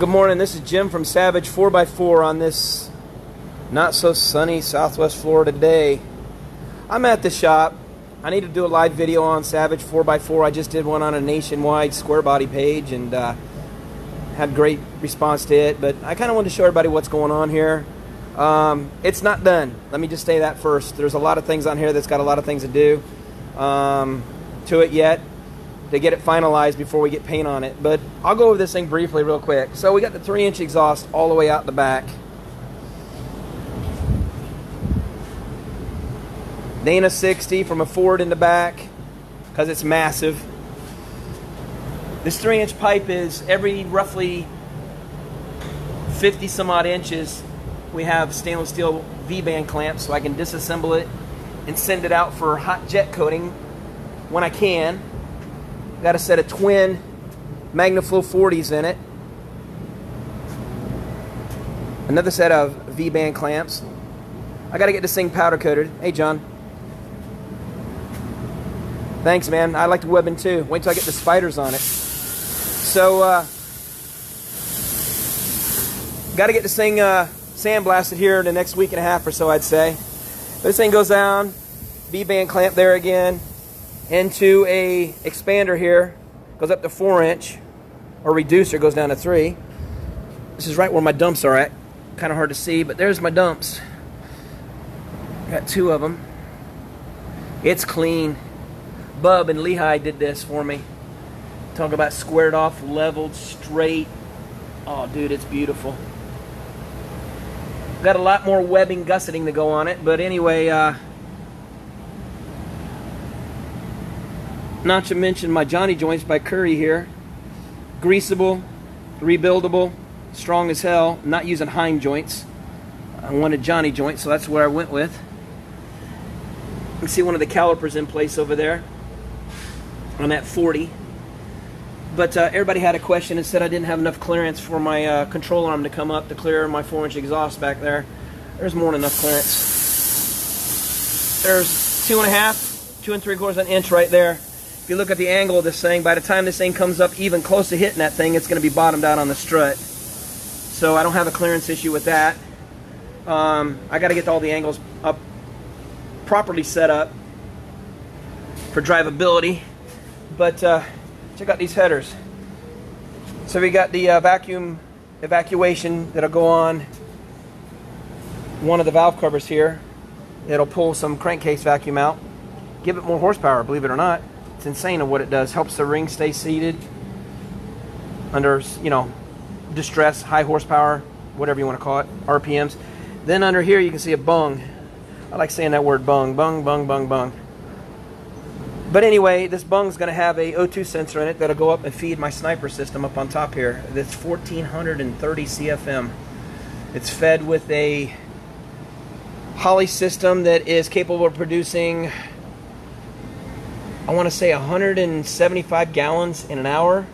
Good morning, this is Jim from Savage 4x4 on this not so sunny Southwest Florida day. I'm at the shop. I need to do a live video on Savage 4x4. I just did one on a nationwide square body page and had great response to it, but I kind of wanted to show everybody what's going on here. It's not done. Let me just say that first. There's a lot of things on here that's got a lot of things to do to it yet to get it finalized before we get paint on it. But I'll go over this thing briefly real quick. So we got the 3-inch exhaust all the way out the back. Dana 60 from a Ford in the back because it's massive. This 3-inch pipe is every roughly 50 some odd inches. We have stainless steel V-band clamps so I can disassemble it and send it out for hot jet coating when I can. Got a set of twin MagnaFlow 40s in it. Another set of V-band clamps. I got to get this thing powder coated. Hey, John. Thanks, man. I like the webbing too. Wait till I get the spiders on it. So, got to get this thing sandblasted here in the next week and a half or so, I'd say. This thing goes down, V-band clamp there again, into a expander here, goes up to 4-inch, or reducer goes down to 3. This is right where my dumps are at. Kind of hard to see, but there's my dumps. Got 2 of them. It's clean. Bub and Lehigh did this for me. Talk about squared off, leveled, straight. Oh, dude, it's beautiful. Got a lot more webbing, gusseting to go on it, but anyway, not to mention my Johnny joints by Curry here. Greasable, rebuildable, strong as hell. Not using Heim joints. I wanted Johnny joints, so that's where I went with. You can see one of the calipers in place over there on that 40. But everybody had a question and said I didn't have enough clearance for my control arm to come up to clear my 4-inch exhaust back there. There's more than enough clearance. There's 2.5, 2 3/4 inch right there. If you look at the angle of this thing, by the time this thing comes up even close to hitting that thing, it's going to be bottomed out on the strut. So I don't have a clearance issue with that. I got to get all the angles up, properly set up for drivability. But check out these headers. So we got the vacuum evacuation that'll go on one of the valve covers here. It'll pull some crankcase vacuum out, give it more horsepower, believe it or not. It's insane of what it does. Helps the ring stay seated under, you know, distress, high horsepower, whatever you want to call it, RPMs. Then under here you can see a bung. I like saying that word, bung, bung, bung, bung, bung. But anyway, this bung's going to have a O2 sensor in it that'll go up and feed my sniper system up on top here. That's 1430 CFM. It's fed with a Holley system that is capable of producing, I want to say 175 gallons in an hour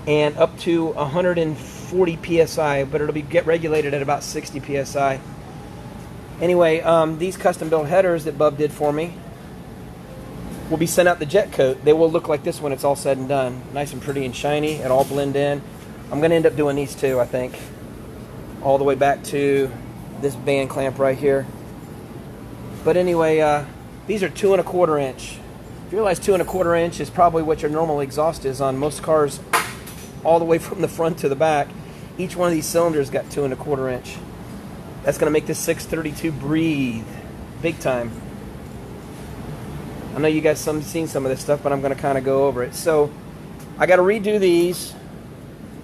and up to 140 PSI, but it'll be regulated at about 60 PSI. Anyway, these custom built headers that Bub did for me will be sent out the jet coat. They will look like this when it's all said and done. Nice and pretty and shiny. It all blend in. I'm going to end up doing these too, I think. All the way back to this band clamp right here. But anyway, these are 2 1/4 inch. If you realize 2 1/4 inch is probably what your normal exhaust is on most cars, all the way from the front to the back. Each one of these cylinders got 2 1/4 inch. That's going to make this 632 breathe big time. I know you guys seen some of this stuff, but I'm going to kind of go over it. So I got to redo these.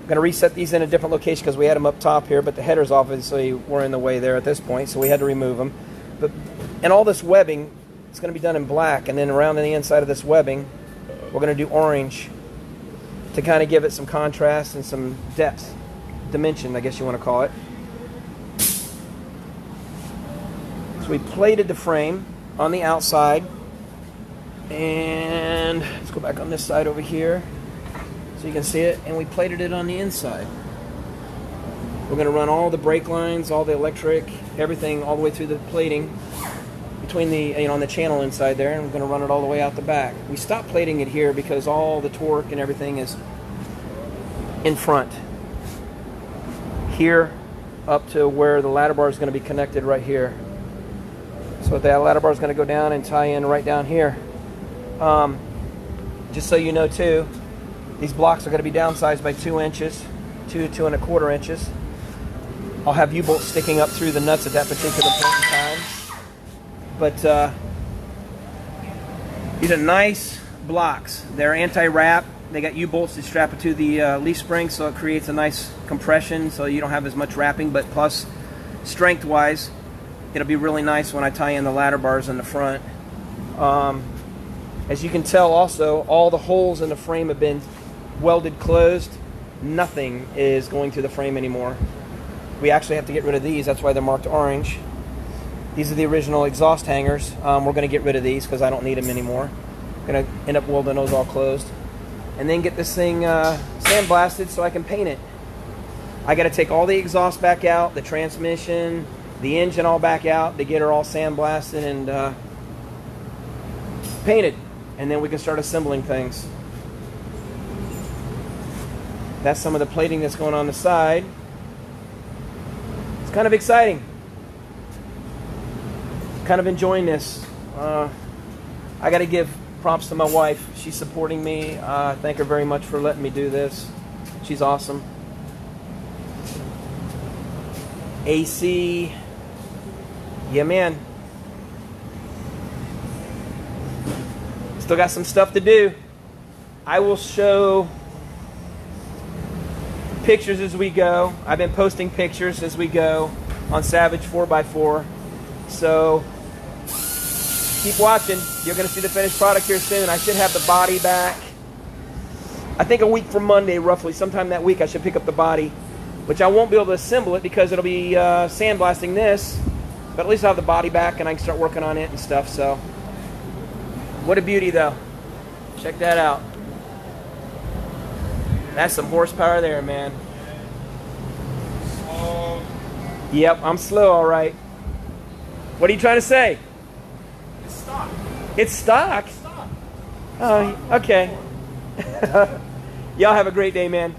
I'm going to reset these in a different location because we had them up top here, but the headers obviously were in the way there at this point, so we had to remove them. And all this webbing is going to be done in black, and then around the inside of this webbing, we're going to do orange to kind of give it some contrast and some depth, dimension, I guess you want to call it. So we plated the frame on the outside. And let's go back on this side over here so you can see it. And we plated it on the inside. We're going to run all the brake lines, all the electric, everything all the way through the plating between the, on the channel inside there, and we're going to run it all the way out the back. We stopped plating it here because all the torque and everything is in front. here up to where the ladder bar is going to be connected right here. So that ladder bar is going to go down and tie in right down here. Just so you know too, these blocks are going to be downsized by 2 inches, 2.25 inches. I'll have U-bolts sticking up through the nuts at that particular point in time. But these are nice blocks. They're anti-wrap. They got U-bolts that strap it to the leaf spring, so it creates a nice compression, so you don't have as much wrapping. But plus, strength-wise, it'll be really nice when I tie in the ladder bars in the front. As you can tell, also, all the holes in the frame have been welded closed. Nothing is going through the frame anymore. We actually have to get rid of these. That's why they're marked orange. These are the original exhaust hangers. We're going to get rid of these because I don't need them anymore. I'm going to end up welding those all closed. And then get this thing sandblasted so I can paint it. I got to take all the exhaust back out, the transmission, the engine all back out to get her all sandblasted and painted. And then we can start assembling things. That's some of the plating that's going on the side. It's kind of exciting. Kind of enjoying this. I got to give props to my wife. She's supporting me. Thank her very much for letting me do this. She's awesome. AC. Yeah, man. Still got some stuff to do. I will show pictures as we go. I've been posting pictures as we go on Savage 4x4. So keep watching. You're going to see the finished product here soon. I should have the body back. I think a week from Monday, roughly. Sometime that week I should pick up the body, which I won't be able to assemble it because it'll be sandblasting this. But at least I'll have the body back and I can start working on it and stuff. So, what a beauty though. Check that out. That's some horsepower there, man. Slow. Yep, I'm slow, all right. What are you trying to say? It's stock. It's stock? Stock. Oh, okay. Y'all have a great day, man.